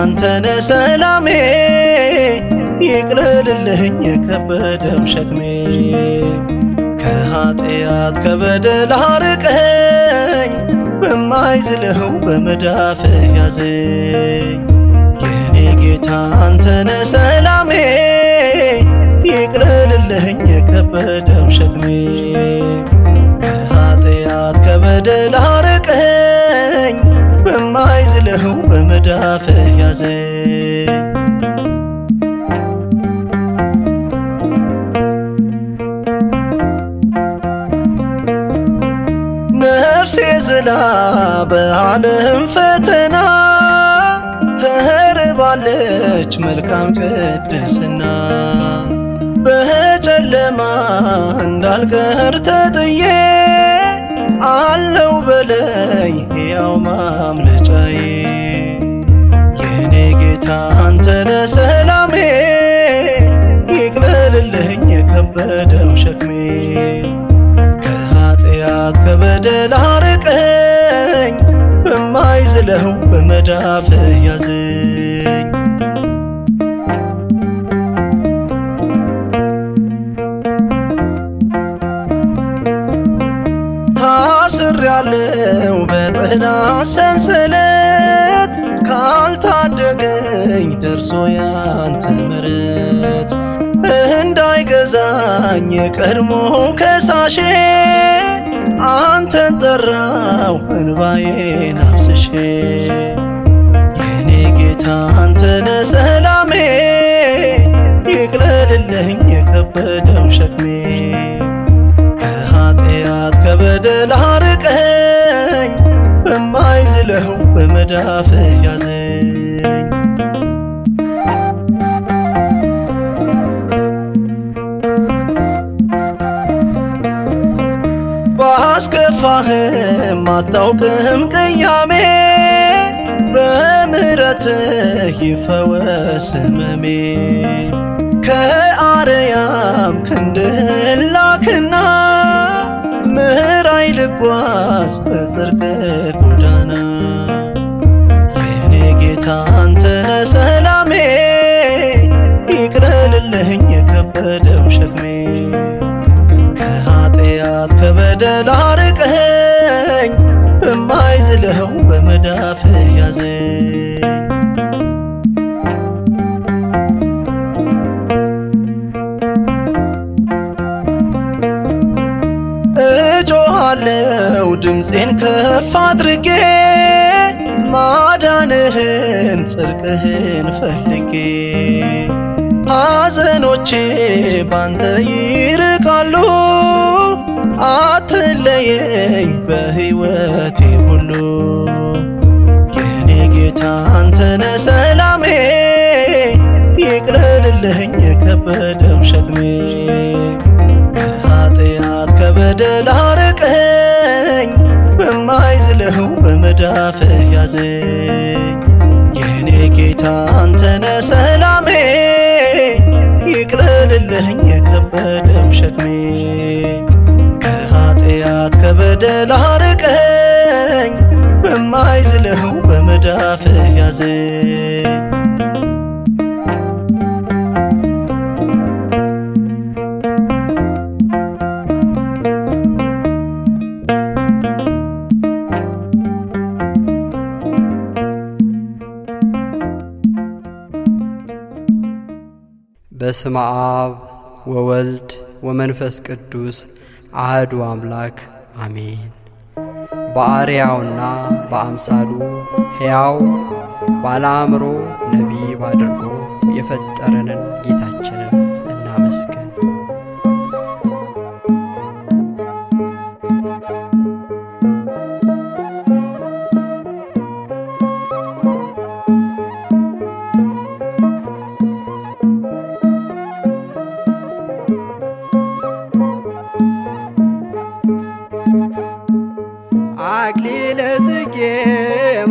አንተነ ሰላሜ ይቅለልልኝ የከበደው ሸክሜ ከኃጢአት ከበደል አርቀኝ በማይዝለው በመዳፍህ ያዘኝ የኔ ጌታ አንተነ ሰላሜ ይቅለልልኝ የከበደው ሸክሜ ከኃጢአት ከበደል አርቀኝ በማይዝለው በመዳፍህ ያዘኝ ነፍሴ ዝላ በዓለም ፈተና ተርባለች መልካም ቅድስና በጨለማ እንዳልቀር ተጥዬ አለው በለኝ ሕያው ማምለጫዬ የኔ ጌታ አንተነ ሰላሜ ይቅለልልኝ የከበደው ሸክሜ ከኃጢአት ከበደል አርቀኝ በማይዝለው በመዳፍህ ያዘኝ ታስሬያለሁ በጠላት ሰንሰለት ካልታደገኝ ደርሶ ያንተ ምሕረት እንዳይገዛኝ የቀድሞ ከሳሼ አንተን ጠራው እንባዬን አፍስሼ የኔ ጌታ አንተነ ሰላሜ ይቅለልልኝ የከበደው ሸክሜ ከኃጢአት ከበደል አርቀኝ በማይዝለው በመዳፍህ ያዘኝ ባስከፋህም አታውቅም ቅያሜ በምሕረትህ ይፈወስ ሕመሜ ከአርያም ክንድህን ላክና ምራኝ ልጓዝ በጽድቅ ጎዳና የኔ ጌታ አንተነ ሰላሜ ይቅለልልኝ የከበደው ሸክሜ ከኃጢአት ከበደል አርቀኝ በማይዝለው በመዳፍህ ያዘኝ እጮኻለሁ ድምፄን ከፍ አድርጌ ማዳንህን ጽድቅህን ፈልጌ ሐዘኖቼ ባንተ ይርቃሉ አትለየኝ በሕይወቴ ሁሉ የኔ ጌታ አንተነ ሰላሜ ይቅለልልኝ የከበደው ሸክሜ ከኃጢአት ከበደል አርቀኝ በማይዝለው በመዳፍህ ያዘኝ የኔ ጌታ አንተነ ሰላሜ ይቅለልልኝ የከበደው ሸክሜ ከኃጢአት ከበደል አርቀኝ በማይዝለው በመዳፍህ ያዘኝ በስመ አብ ወወልድ ወመንፈስ ቅዱስ አሐዱ አምላክ አሜን። በአርአያውና በአምሳሉ ሕያው ባለ አእምሮ ነቢብ አድርጎ የፈጠረንን ጌታችንን እናመስግን። አክሊለ ጽጌ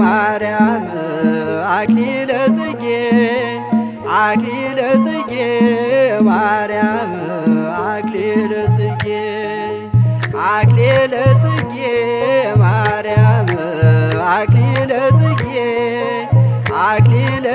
ማርያም አክሊለ ጽጌ አክሊለ ጽጌ ማርያም አክሊለ ጽጌ አክሊለ ጽጌ ማርያም አክሊለ ጽጌ አክሊለ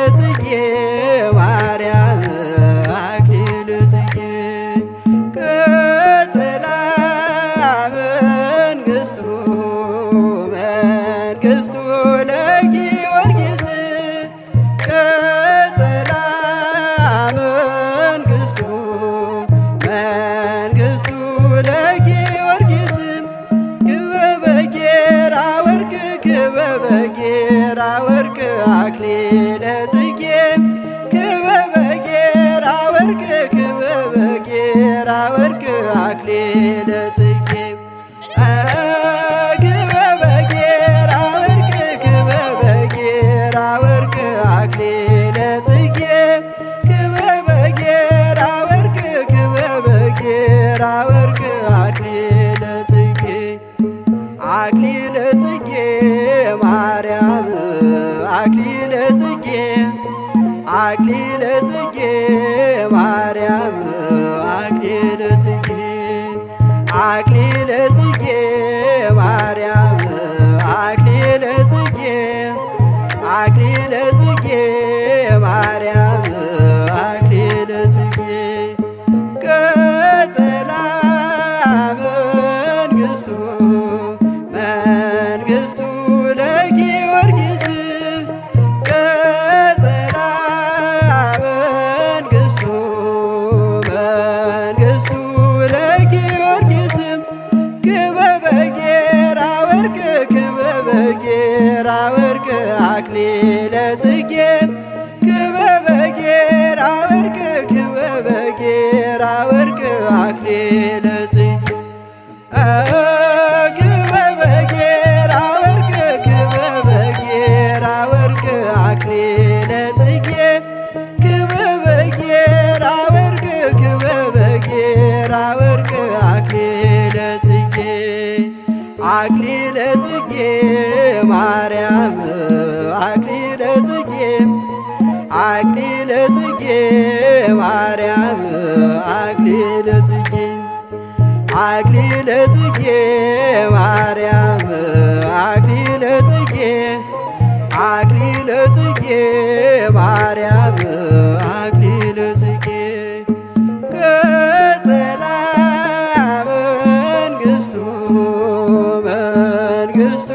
ክበበ ጌራ ወርቅ አክሊለ ጽጌ ክበበ ጌራ ወርቅ አክሊለ ጽጌ አክሊለ ጽጌ ማርያም አክሊለ ጽጌ አክሊለ ጽጌ ማርያም አክሊለ ጽጌ አክሊለ ጽጌ ማርያም አክሊለ ጽጌ አክሊለ ጽጌ ማርያም አክሊለ ጽጌ ቀጸላ መንግሥቱ መንግሥቱ ለጊዮርጊስ ቀጸላ መንግሥቱ መንግሥቱ ለጊዮርጊስ ክበበ ጌራ ወርቅ ክበበ ጌራ ወርቅ አክሊለ ጽጌ ክበበ ጌራ ወርቅ ክበበ ጌራ ወርቅ አክሊለ ጽጌ ክበበ ጌራ ወርቅ ክበበ ጌራ ወርቅ አክሊለ ጽጌ ክበበ ጌራ ወርቅ ክበበ ጌራ ወርቅ አክሊለ ጽጌ አክሊለ ጽጌ ማርያም አክሊለ ጽጌ አክሊለ ጽጌ ማርያም አክሊለ ጽጌ አክሊለ ጽጌ ማርያም አክሊለ ጽጌ አክሊለ ጽጌ ማርያም አክሊለ ጽጌ ቀጸላ መንግሥቱ መንግሥቱ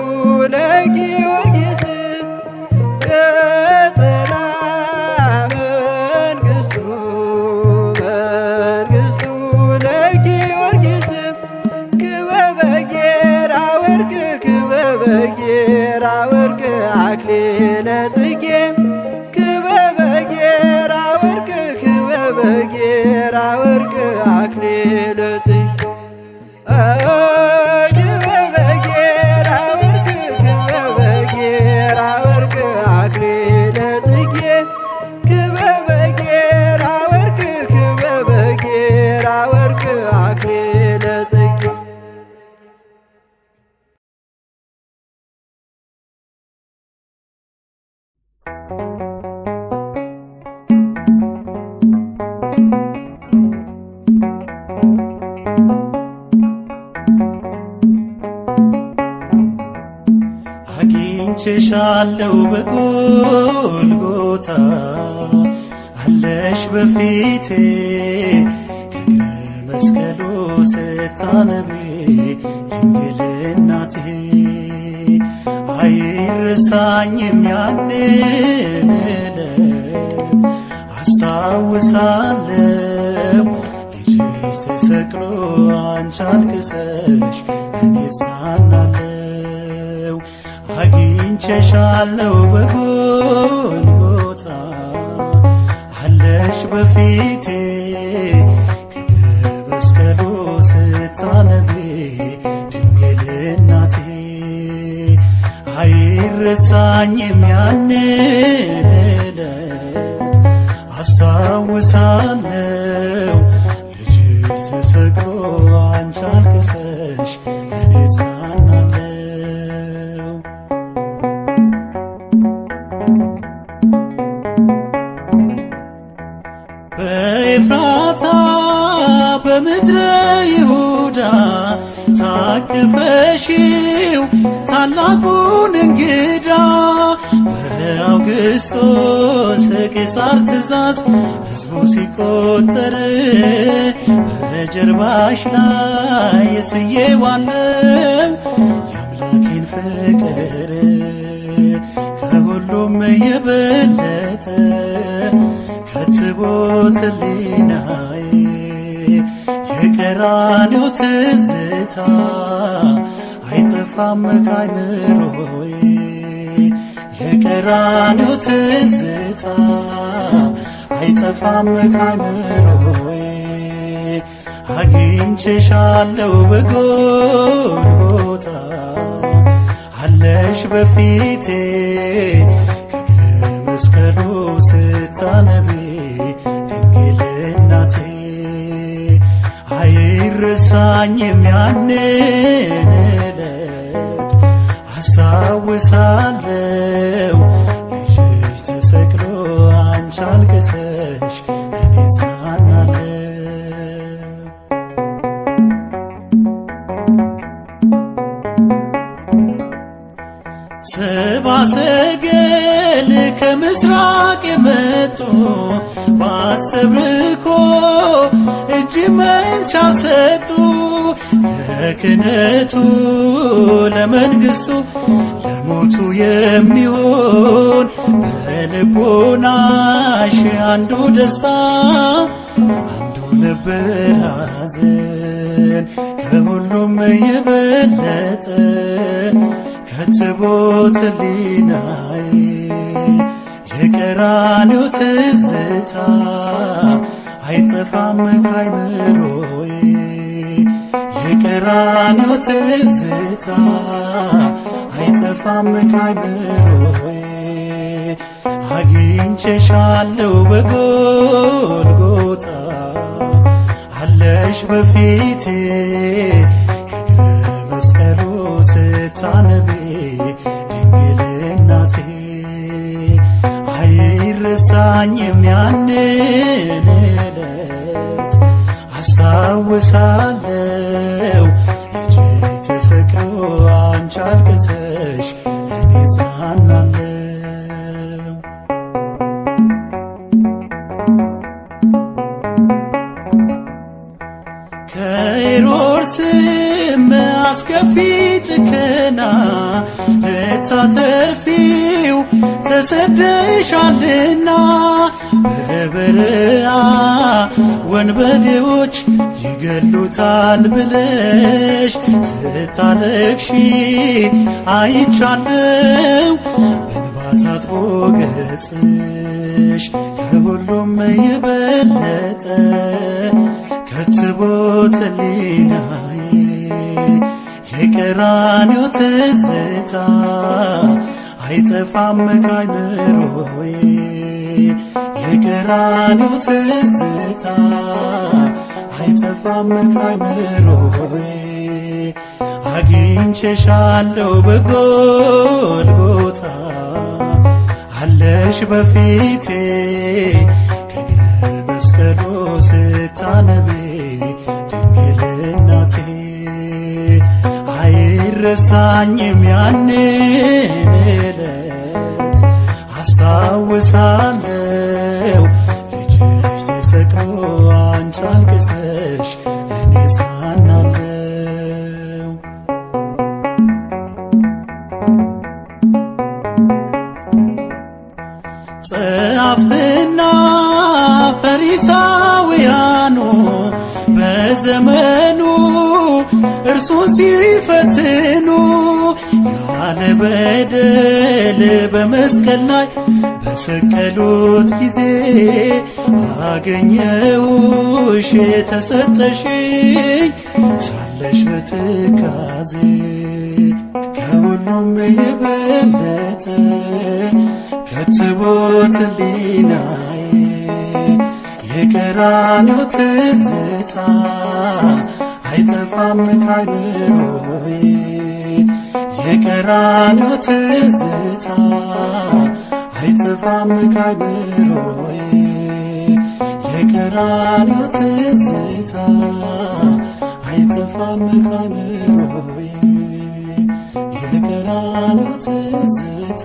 ለጊዮርጊስ ቀጸላ መንግሥቱ መንግሥቱ ለጊዮርጊስ ክበበ ጌራ ወርቅ ክበበ ጌራ ወርቅ አክሊለ ጽጌ ክበበ ጌራ ወርቅ ክበበ ጌራ ወርቅ አክሊለ ጽጌ ክበበ ጌራ ወርቅ ክበበ ጌራ ወርቅ አክሊለ ጽጌ ክበበ ጌራ ወርቅ ክበበ ጌራ ወርቅ አክሊለ ጽጌ አግኝቼሻለሁ በጎልጎታ አለሽ በፊቴ ከእግረ መስቀሉ ስታነቢ ድንግል እናቴ አይረሳኝም ያንን ዕለት አስታውሳለሁ ልጅሽ ተሰቅሎ አንቺ አልቅሰሽ እኔ እጽናናለሁ አግኝቼሻለሁ በጎልጎታ አለሽ በፊቴ ከእግረ መስቀሉ ስታነቢ ድንግል እናቴ አይረሳኝም ያንን ዕለት አስታውሳለሁ ልጅሽ ተሰቅሎ አንቺ አልቅሰሽ እኔ እጽናናለሁ በኤፍራታ በምድረ ይሁዳ ታቅፈሽው ታላቁን እንግዳ በአውግስጦስ ቄሳር ትእዛዝ ሕዝቡ ሲቆጠር በጀርባሽ ላይ ስዬዋለው የአምላኬን ፍቅር ከሁሉም የበለጠ ከትቦት ሕሊናዬ የቀራንዮ ትዝታ አይጠፋም ከአይምሮዬ የቀራንዮ ትዝታ አይጠፋም ከአእምሮዬ አግኝቼሻለሁ በጎልጎታ አለሽ በፊቴ ከእግረ መስቀሉ ስታነቢ ድንግል እናቴ አይረሳኝም ያንን ዕለት አስታውሳለሁ ልጅሽ ተሰቅሎ አንቺ አልቅሰሽ እኔ ጽናናለሁ ሰብአ ሰገል ከምስራቅ የመጡ በአሰብርኮ እጅ መንሻ ሰጡ ለክህነቱ ለመንግሥቱ ለሞቱ የሚሆን በልቦናሽ አንዱ ደስታ አንዱ ነበር ሐዘን ከሁሉም የበለጠ ከትቦት ሕሊናዬ የቀራንዮ ትዝታ አይጠፋም ከአእምሮዬ የቀራንዮ ትዝታ አይጠፋም ከአእምሮዬ አግኝቼሻለሁ በጎልጎታ አለሽ በፊቴ ከእግረ መስቀሉ ስታነቢ ድንግል እናቴ አይረሳኝም ያንን ዕለት አስታውሳለሁ ልጅሽ ተሰቅሎ አንቺ አልቅሰሽ እኔ ጽናናለሁ ከሄሮድስም አስከፊ ጭከና ልታተርፊው ተሰደሻልና በበረሃ ወንበዴዎች ይገሉታል ብለሽ ስታለቅሺ አይቻለው በእንባ ታጥቦ ገጽሽ ከሁሉም የበለጠ ከትቦት ሕሊናዬ የቀራንዮ ትዝታ አይጠፋም ከአእምሮዬ የቀራንዮ ትዝታ አይጠፋም ከአእምሮዬ አግኝቼሻለሁ በጎልጎታ አለሽ በፊቴ ከእግረ መስቀሉ ስታነቢ ድንግል እናቴ አይረሳኝም ያንን ዕለት አስታውሳለሁ ልጅሽ ተሰቅሎ አንቺ አልቅሰሽ እኔ ጽናናለሁ ጸሐፍትና ፈሪሳውያኑ በዘመኑ እርሱን ሲፈትኑ ያለ በደል በመስቀል ላይ በሰቀሉት ጊዜ አገኘሁሽ ተሰጠሽኝ ሳለሽ በትካዜ ከሁሉም የበለጠ ከትቦት ሕሊናዬ የቀራንዮ ትዝታ አይጠፋም ከአእምሮዬ የቀራንዮ ትዝታ አይጠፋም ከአእምሮዬ የቀራንዮ ትዝታ አይጠፋም ከአእምሮዬ የቀራንዮ ትዝታ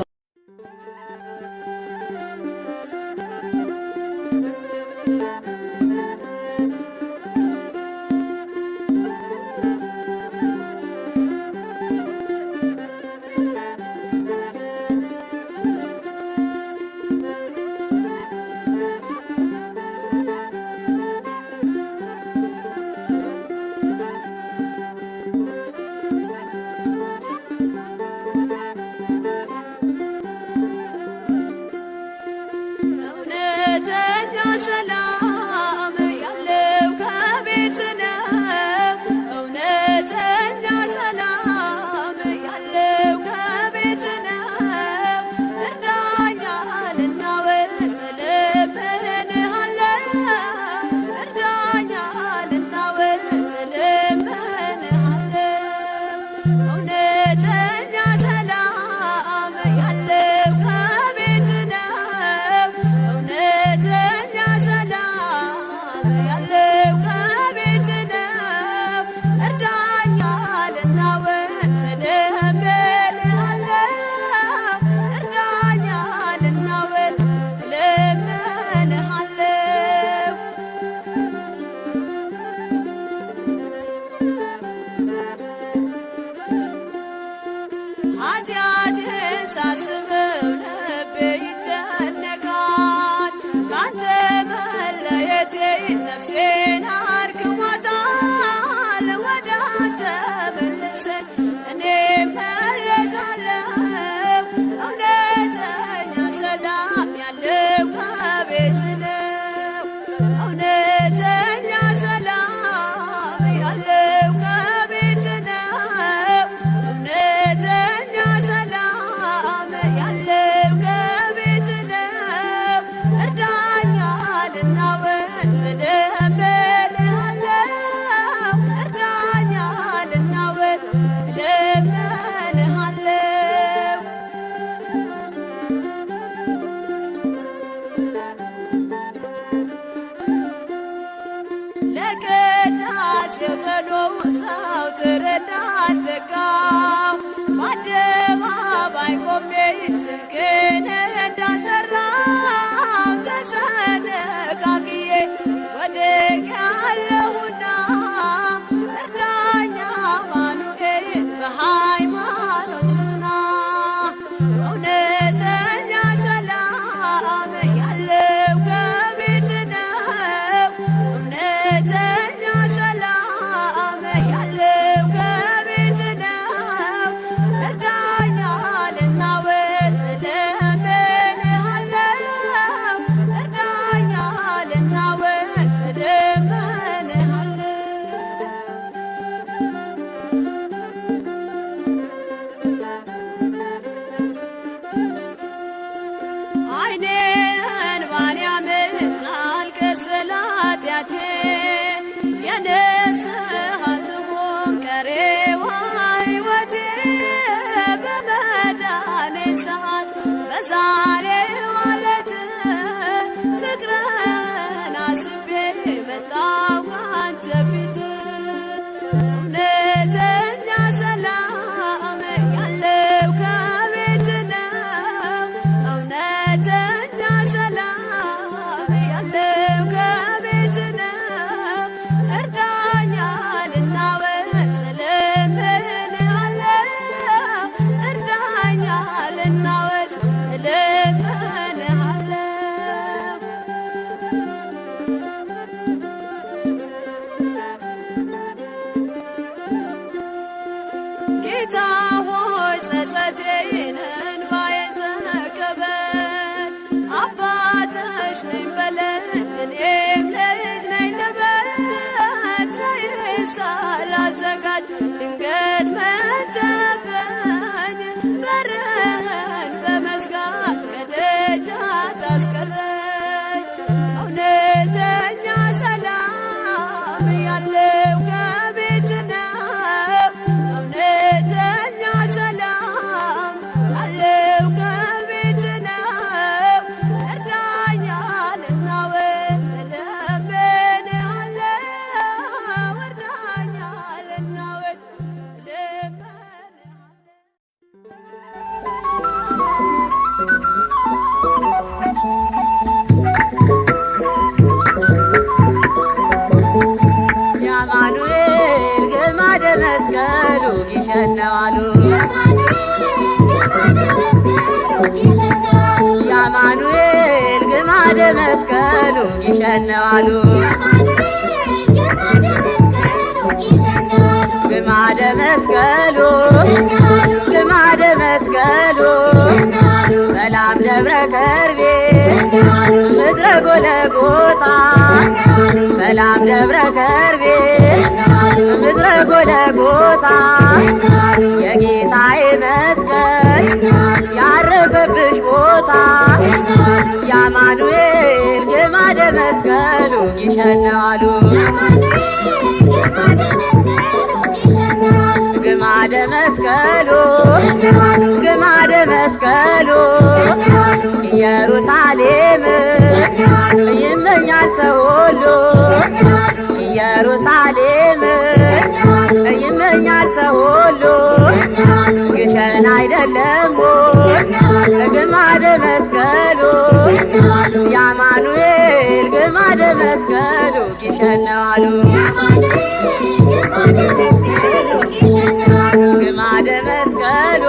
እውነተኛ ሰላም ያለው ከቤት ነው። እውነተኛ ሰላም ያለው ከቤት ነው። እርዳኛ ልናወጥ እለምንሃለሁ። እርዳኛ ልናወጥ እለምንሃለሁ። ኃጢአቴን ሳስበው ልቤ ይጨነቃል። ካንተ መለየቴ ነፍሴን አድክሟታል። ወደ አንተ መልሰኝ እኔ እመለሳለሁ። እውነተኛ ሰላም ያለው ከቤት ነው። እውነተኛ ሰላም ያለው ከቤት ነው። እውነተኛ ሰላም ያለው ከቤት ነው። እርዳኛ ልናወጥ እለምንሃለሁ። እርዳኛ ልናወጥ እለምንሃለሁ። ለቅዳሴው ተሎውሰው ትረዳትጋው በአደባባይ ቆሜ ስምህን እንዳልጠራው ተሰነካክዬ ወድቄአለሁና እርዳኝ አማኑኤል በሃይማኖት ልጽና። እውነተኛ ሰላም ያለው ከቤት ነው። እውነተኛ ሰላም ያለው ከቤት ነው። እርዳኛ ልናወጥ እለምንሃለሁ። እርዳኛ ልናወጥ እለምንሃለሁ። ዓይኔን እንባን ያመዝናል ከስለ ኃጢአቴ። የንስሐ ትሁን ቀሪዋ ሕይወቴ። በመዳኔ ሰዓት በዛሬው ዕለት ፍቅርህን አስቤ መጣሁ ካንተ ፊት። እውነተኛ ሰላም ያለው ከቤት ነው። እውነተኛ ሰላም ያለው ከቤት ነው። እርዳኛ ልናወጥ እለምንሃለሁ። እርዳኛ ልናወጥ እለምንሃለሁ። ጌታ ሆይ ጸጸቴን እንባዬን ተቀበል። አባትሽ ነኝ በለኝ እኔም ልጅ ነኝ ልበል። ዘይት ሳላዘጋጅ ድንገት መጥተህብኝ በርህን በመዝጋት ከደጅ አታስቀረኝ። እውነተኛ ሰላም ያለው ከቤት ነው። እውነተኛ ሰላም ያለው ከቤት ነው። እርዳኛ ልናወጥ እለምንሃለሁ። እርዳኛ ልናወጥ እለምንሃለሁ። የአማኑኤል ግማደ መስቀሉ ጊሸን ነው አሉ። የአማኑኤል ግማደ መስቀሉ ጊሸን ነው አሉ። ግማደ መስቀሉ ግማደ መስቀሉ ሰላም ደብረ ከርቤ ምድረ ጎለጎታ ሰላም ደብረ ከርቤ ምድረ ጎለጎታ የጌታዬ መስቀል ያረፈብሽ ቦታ የአማኑኤል ግማደ መስቀሉ ጊሸን ነው አሉ። ግማደ መስቀሉ ግማደ መስቀሉ ኢየሩሳሌም ይመኛል ሰው ሁሉ ኢየሩሳሌም ይመኛል ሰው ሁሉ ግሸን አይደለም ግማደ መስቀሉ የአማኑኤል ግማደ መስቀሉ ግሸን ነው አሉ ግማደ መስቀሉ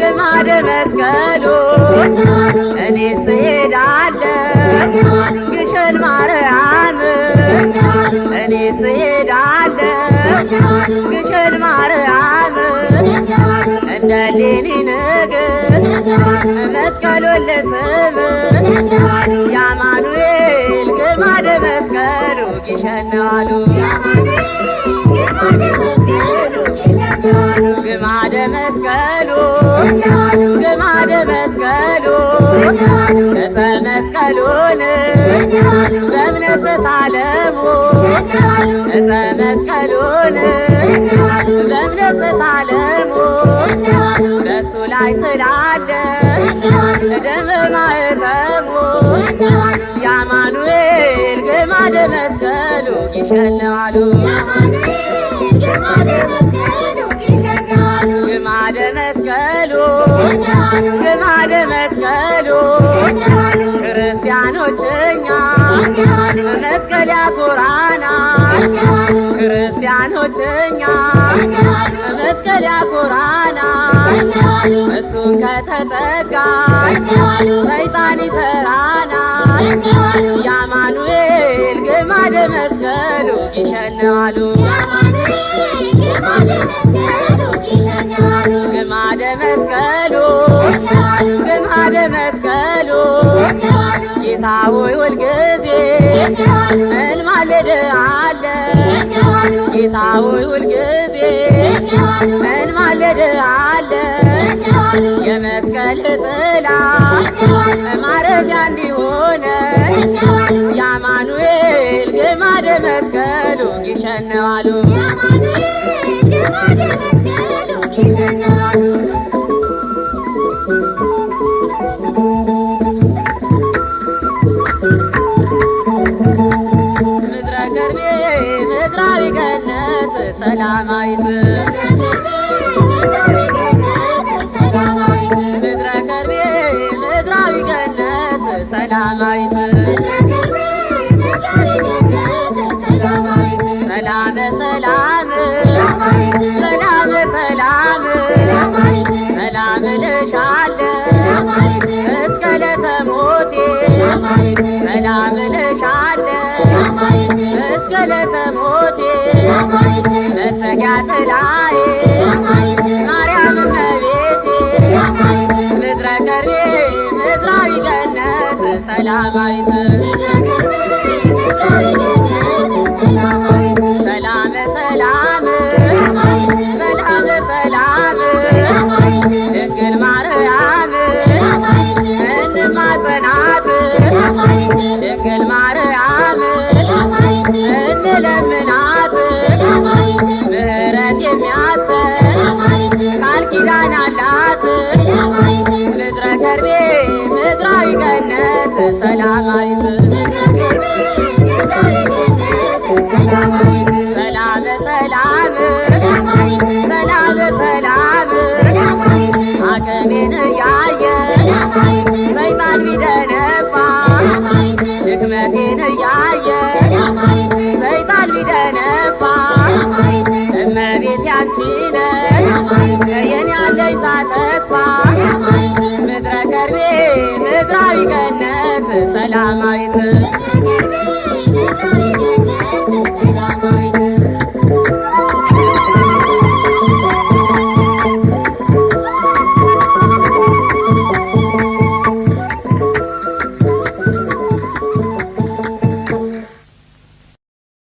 ግማደ መስቀሉ እኔስ እሄዳለሁ ግሸን ማርያም እኔስ እሄዳለሁ ግሸን ማርያም እንደ እሌኒ ንግሥት መስቀሉን ልስም የአማኑኤል ግማደ መስቀሉ ግሸን ነው አሉ ግማደ መስቀሉ ግማደ መስቀሉ ዕፀ መስቀሉን በእምነት ተሳለሙ ዕፀ መስቀሉን በእምነት ተሳለሙ በእሱ ላይ ስላለ ደመ ማኅተሙ የአማኑኤል ግማደ መስቀሉ ግሸን ነው አሉ ግማደ መስቀሉ ግማደ መስቀሉ ክርስቲያኖች እኛ መስቀል ያኮራናል ክርስቲያኖች እኛ መስቀል ያኮራናል እሱን ከተጠጋን ሰይጣን ይፈራናል የአማኑኤል ግማደ መስቀሉ ግሸን ነው አሉ ግማደ መስቀሉ ግማደ መስቀሉ ጌታ ሆይ ሁልጊዜ እንማልድሃለን ጌታ ሆይ ሁልጊዜ እንማልድሃለን የመስቀል ጥላ ማረፊያ እንዲሆነን የአማኑኤል ግማደ መስቀሉ ግሸን ነው አሉ ምድረ ከርቤ ምድራዊ ገነት ሰላማዊት ምድረ ከርቤ ምድራዊ ገነት ሰላማዊት ሰላም ሰላም ሰላም ሰላም ሰላም ልሻለሁ እስከ ዕለተ ሞቴ ሰላም ልሻለሁ እስከ ዕለተ ሞቴ መጠጊያ ጥላዬ ማርያም እመቤቴ ምድረ ከርቤ ምድራዊ ገነት ሰላማዊት ሰላም ሰላም ሰላም ሰላም ድንግል ማርያም እንማጸናት ድንግል ማርያም እንለምናት ምሕረት የሚያሰጥ ቃል ኪዳን አላት ምድረ ከርቤ ምድራዊ ገነት ሰላማዊት ሰላም ሰላም ሰላም ሰላም አቅሜን እያየ ሰይጣን ቢደነፋ ድክመቴን እያየ ሰይጣን ቢደነፋ እመቤቴ አንቺ ነሽ የኔ አለኝታ ተስፋ ምድረ ከርቤ ምድራዊ ገነት ሰላም